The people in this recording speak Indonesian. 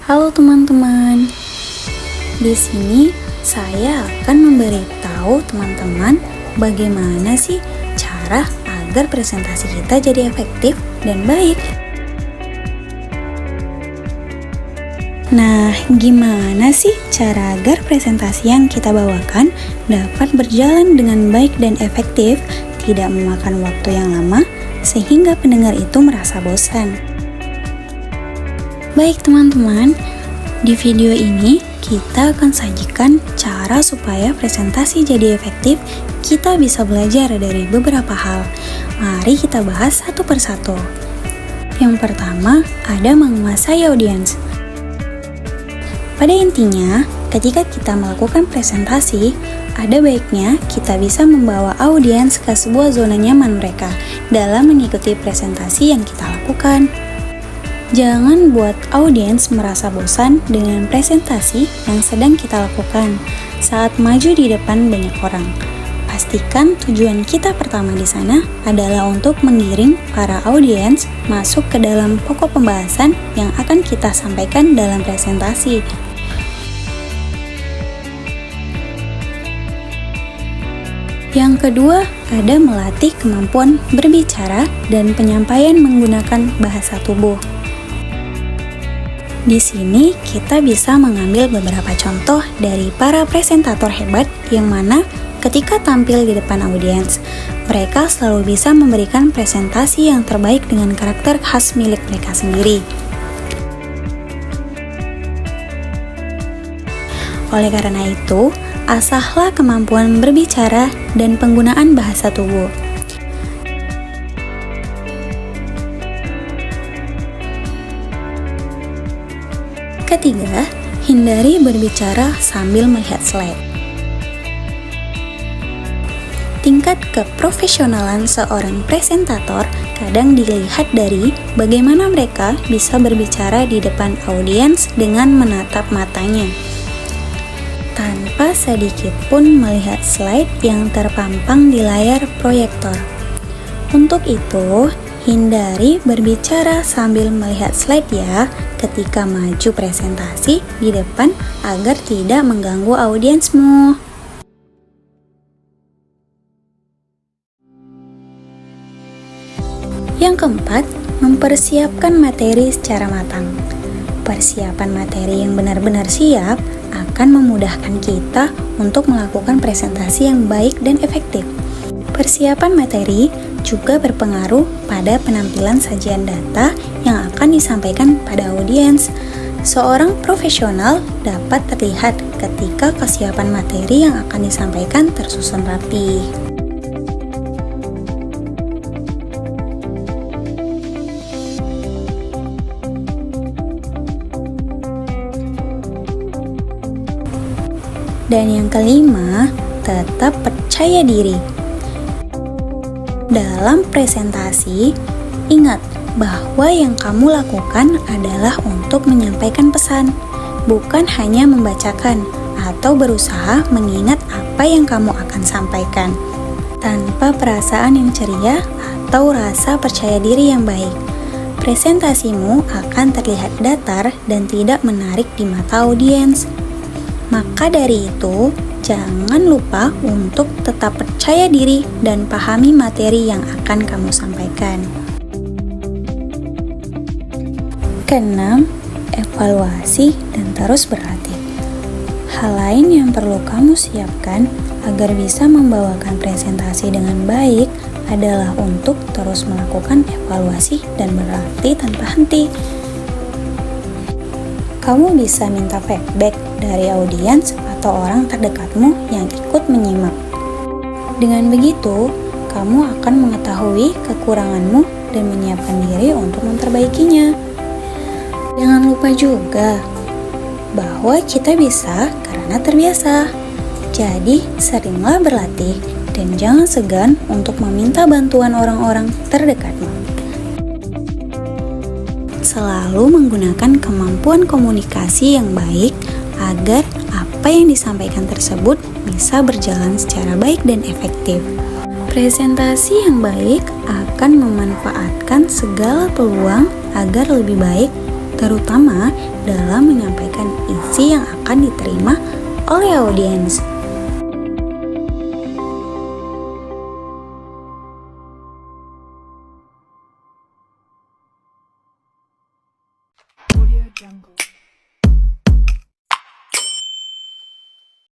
Halo teman-teman, di sini saya akan memberitahu teman-teman bagaimana sih cara agar presentasi kita jadi efektif dan baik. Nah, gimana sih cara agar presentasi yang kita bawakan dapat berjalan dengan baik dan efektif, tidak memakan waktu yang lama, sehingga pendengar itu merasa bosan? Baik teman-teman, di video ini kita akan sajikan cara supaya presentasi jadi efektif. Kita bisa belajar dari beberapa hal. Mari kita bahas satu persatu. Yang pertama, ada menguasai audiens. Pada intinya, ketika kita melakukan presentasi, ada baiknya kita bisa membawa audiens ke sebuah zona nyaman mereka dalam mengikuti presentasi yang kita lakukan. Jangan buat audiens merasa bosan dengan presentasi yang sedang kita lakukan saat maju di depan banyak orang. Pastikan tujuan kita pertama di sana adalah untuk menggiring para audiens masuk ke dalam pokok pembahasan yang akan kita sampaikan dalam presentasi. Yang kedua, ada melatih kemampuan berbicara dan penyampaian menggunakan bahasa tubuh. Di sini kita bisa mengambil beberapa contoh dari para presentator hebat yang mana ketika tampil di depan audiens, mereka selalu bisa memberikan presentasi yang terbaik dengan karakter khas milik mereka sendiri. Oleh karena itu, asahlah kemampuan berbicara dan penggunaan bahasa tubuh. Ketiga, hindari berbicara sambil melihat slide. Tingkat keprofesionalan seorang presentator kadang dilihat dari bagaimana mereka bisa berbicara di depan audiens dengan menatap matanya, tanpa sedikit pun melihat slide yang terpampang di layar proyektor. Untuk itu, hindari berbicara sambil melihat slide ya ketika maju presentasi di depan agar tidak mengganggu audiensmu. Yang keempat, mempersiapkan materi secara matang. Persiapan materi yang benar-benar siap akan memudahkan kita untuk melakukan presentasi yang baik dan efektif. Persiapan materi juga berpengaruh pada penampilan sajian data yang akan disampaikan pada audiens. Seorang profesional dapat terlihat ketika kesiapan materi yang akan disampaikan tersusun rapi. Dan yang kelima, tetap percaya diri. Dalam presentasi, ingat bahwa yang kamu lakukan adalah untuk menyampaikan pesan, bukan hanya membacakan atau berusaha mengingat apa yang kamu akan sampaikan. Tanpa perasaan yang ceria atau rasa percaya diri yang baik, presentasimu akan terlihat datar dan tidak menarik di mata audiens. Maka dari itu, jangan lupa untuk tetap percaya diri dan pahami materi yang akan kamu sampaikan. Keenam, evaluasi dan terus berlatih. Hal lain yang perlu kamu siapkan agar bisa membawakan presentasi dengan baik adalah untuk terus melakukan evaluasi dan berlatih tanpa henti. Kamu bisa minta feedback dari audiens atau orang terdekatmu yang ikut menyimak. Dengan begitu, kamu akan mengetahui kekuranganmu dan menyiapkan diri untuk memperbaikinya. Jangan lupa juga bahwa kita bisa karena terbiasa. Jadi, seringlah berlatih dan jangan segan untuk meminta bantuan orang-orang terdekatmu. Selalu menggunakan kemampuan komunikasi yang baik agar apa yang disampaikan tersebut bisa berjalan secara baik dan efektif. Presentasi yang baik akan memanfaatkan segala peluang agar lebih baik terutama dalam menyampaikan isi yang akan diterima oleh audiens. Audio Jungle.